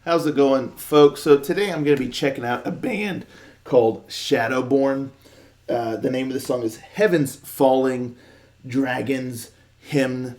How's it going, folks? So today I'm going to be checking out a band called Shadowborne. The name of the song is Heaven's Falling Dragon's Hymn,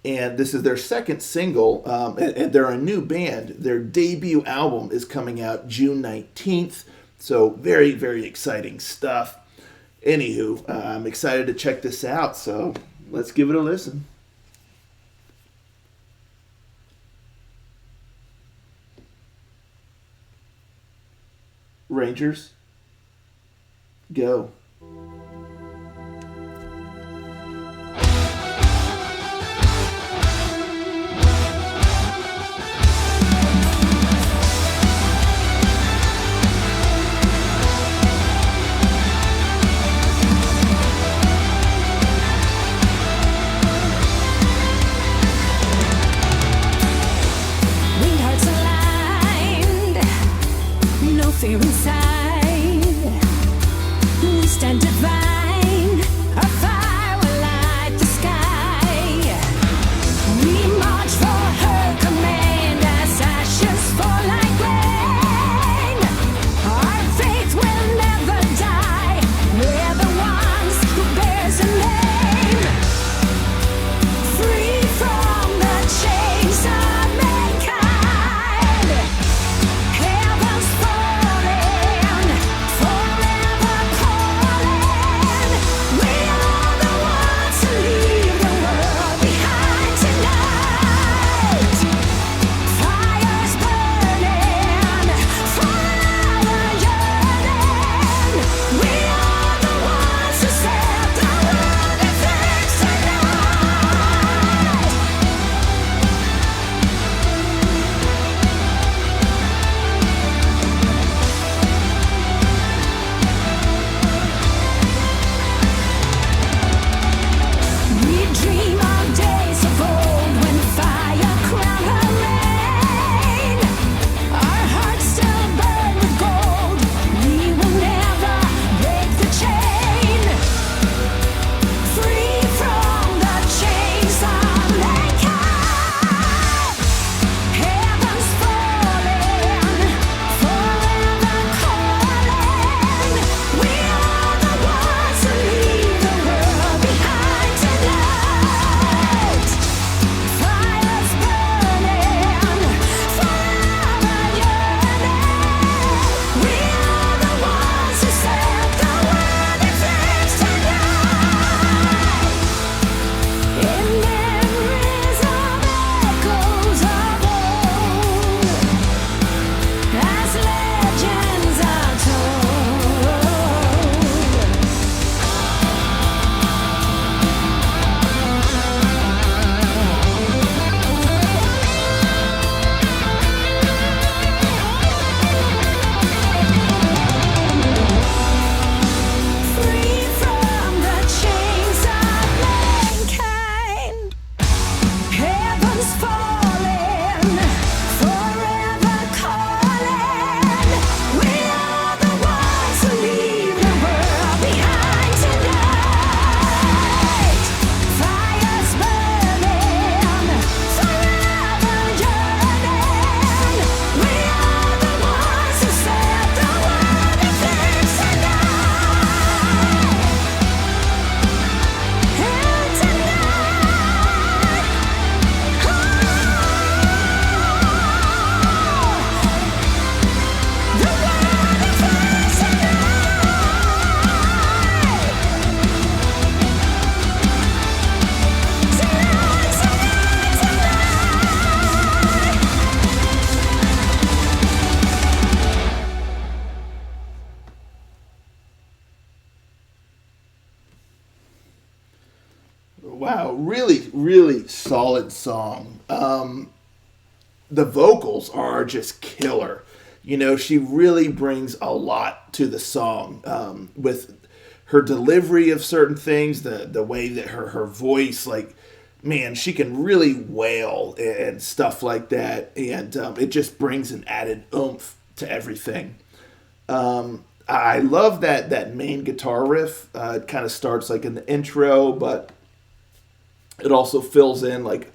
and this is their second single, and they're a new band. Their debut album is coming out June 19th, so very, very exciting stuff. Anywho, I'm excited to check this out, so let's give it a listen. Rangers, go. Fear inside, we stand divine. A fire will light the sky. We march for her command as ashes fall like rain. Our faith will never die. We're the ones who bears a name. Free from the chains of mankind. Heaven's Wow, really, really solid song. The vocals are just killer. You know, she really brings a lot to the song with her delivery of certain things, the way that her voice, like, man, she can really wail and stuff like that. And it just brings an added oomph to everything. I love that main guitar riff. It kind of starts like in the intro, but it also fills in like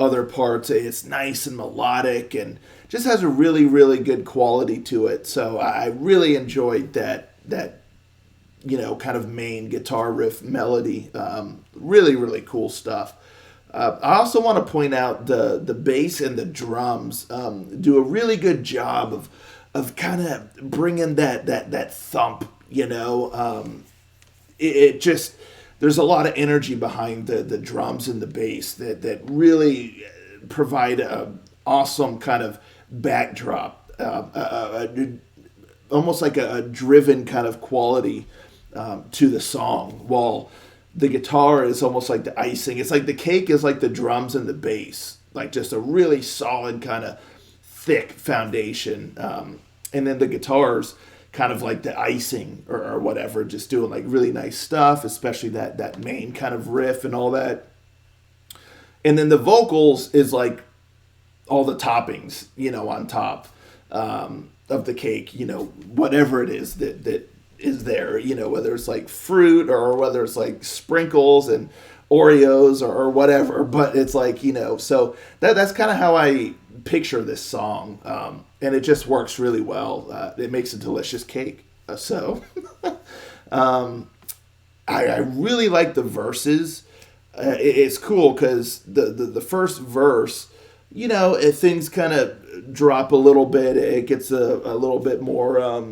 other parts. It's nice and melodic and just has a really, really good quality to it. So I really enjoyed that kind of main guitar riff melody. Really, really cool stuff. I also want to point out the bass and the drums do a really good job of kind of bringing that thump. It just, there's a lot of energy behind the drums and the bass that really provide a awesome kind of backdrop, almost like a driven kind of quality to the song, while the guitar is almost like the icing. It's like the cake is like the drums and the bass, like just a really solid kind of thick foundation, and then the guitars kind of like the icing or whatever, just doing like really nice stuff, especially that main kind of riff and all that. And then the vocals is like all the toppings, on top of the cake, whatever it is that is there, whether it's like fruit or whether it's like sprinkles and Oreos or whatever, but it's like, so that's kind of how I picture this song. And it just works really well. It makes a delicious cake. I really like the verses. It's cool because the first verse, things kind of drop a little bit. It gets a little bit more,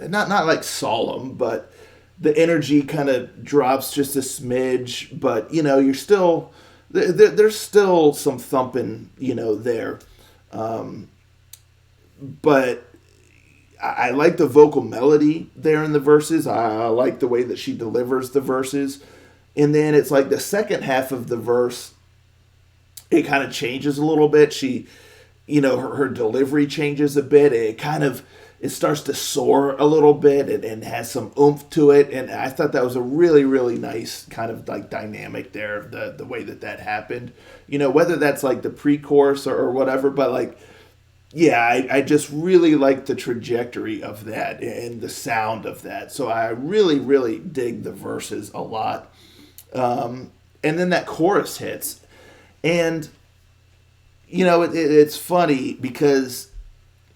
not like solemn, but the energy kind of drops just a smidge. But, you're still, there's still some thumping, there. But I like the vocal melody there in the verses. I like the way that she delivers the verses. And then it's like the second half of the verse, it kind of changes a little bit. She, her delivery changes a bit. It starts to soar a little bit and has some oomph to it. And I thought that was a really, really nice kind of like dynamic there, the way that happened. Whether that's like the pre-chorus or whatever, but like, yeah, I just really like the trajectory of that and the sound of that. So I really, really dig the verses a lot. And then that chorus hits. And, it's funny because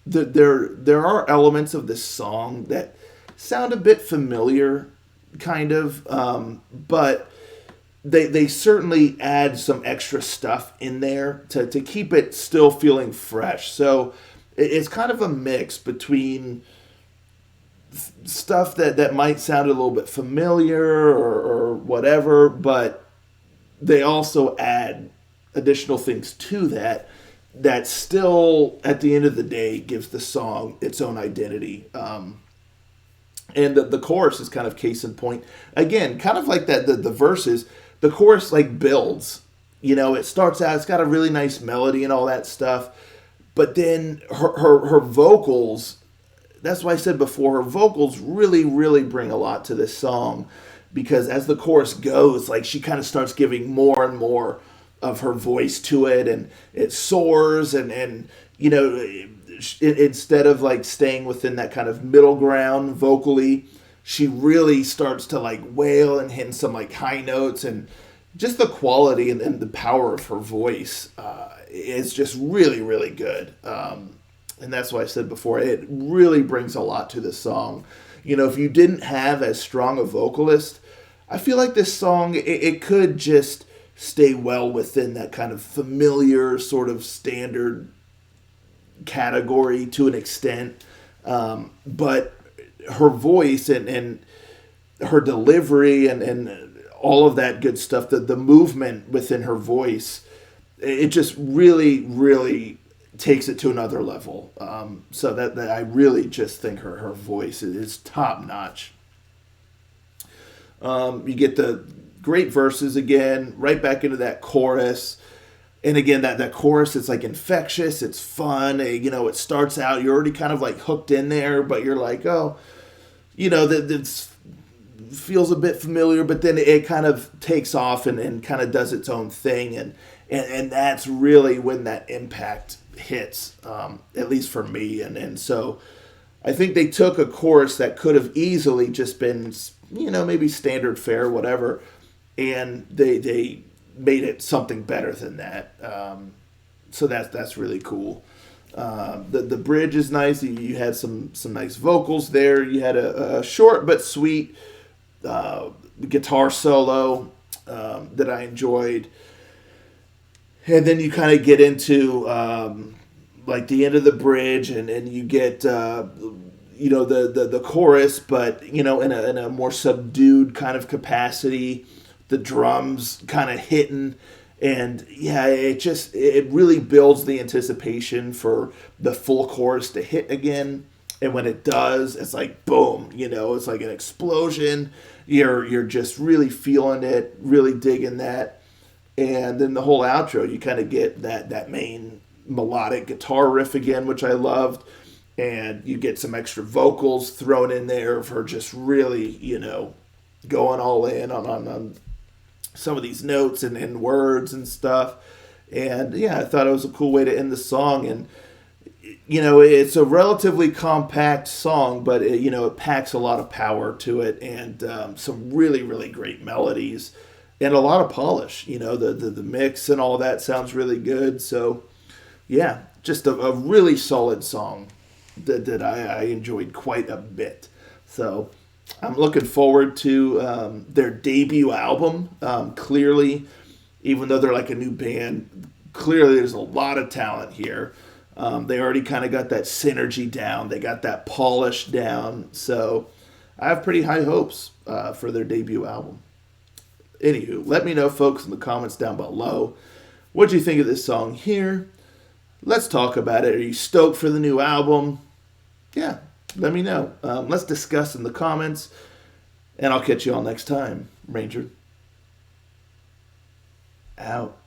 there are elements of this song that sound a bit familiar, kind of, but they certainly add some extra stuff in there to keep it still feeling fresh. So it's kind of a mix between stuff that might sound a little bit familiar or whatever, but they also add additional things to that still, at the end of the day, gives the song its own identity. And the chorus is kind of case in point. Again, kind of like that, the verses, the chorus like builds. It starts out, it's got a really nice melody and all that stuff. But then her vocals, that's why I said before, her vocals really, really bring a lot to this song. Because as the chorus goes, like she kind of starts giving more and more of her voice to it, and it soars, and instead of like staying within that kind of middle ground vocally, she really starts to like wail and hit some like high notes, and just the quality and the power of her voice is just really, really good. And that's why I said before, it really brings a lot to this song. If you didn't have as strong a vocalist, I feel like this song, it could just stay well within that kind of familiar sort of standard category to an extent. But her voice and her delivery and all of that good stuff, the movement within her voice, it just really, really takes it to another level. So that I really just think her voice is top notch. You get the great verses again, right back into that chorus. And again, that chorus, it's like infectious, it's fun. It starts out, you're already kind of like hooked in there, but you're like, oh, that feels a bit familiar, but then it kind of takes off and kind of does its own thing. And that's really when that impact hits, at least for me. And so I think they took a chorus that could have easily just been, maybe standard fare, whatever, and they made it something better than that. So that's really cool. The bridge is nice. You had some nice vocals there. You had a short but sweet guitar solo that I enjoyed. And then you kind of get into like the end of the bridge, and you get the chorus, but in a more subdued kind of capacity. The drums kind of hitting, and yeah, it really builds the anticipation for the full chorus to hit again. And when it does, it's like boom, it's like an explosion. You're just really feeling it, really digging that. And then the whole outro, you kind of get that main melodic guitar riff again, which I loved. And you get some extra vocals thrown in there for just really, going all in on some of these notes and words and stuff. And yeah, I thought it was a cool way to end the song. And, it's a relatively compact song, but it packs a lot of power to it, and some really, really great melodies. And a lot of polish, the mix and all that sounds really good. So, yeah, just a really solid song that I enjoyed quite a bit. So, I'm looking forward to their debut album. Clearly, even though they're like a new band, clearly there's a lot of talent here. They already kind of got that synergy down. They got that polish down. So, I have pretty high hopes for their debut album. Anywho, let me know, folks, in the comments down below. What do you think of this song here? Let's talk about it. Are you stoked for the new album? Yeah, let me know. Let's discuss in the comments. And I'll catch you all next time. Ranger. Out.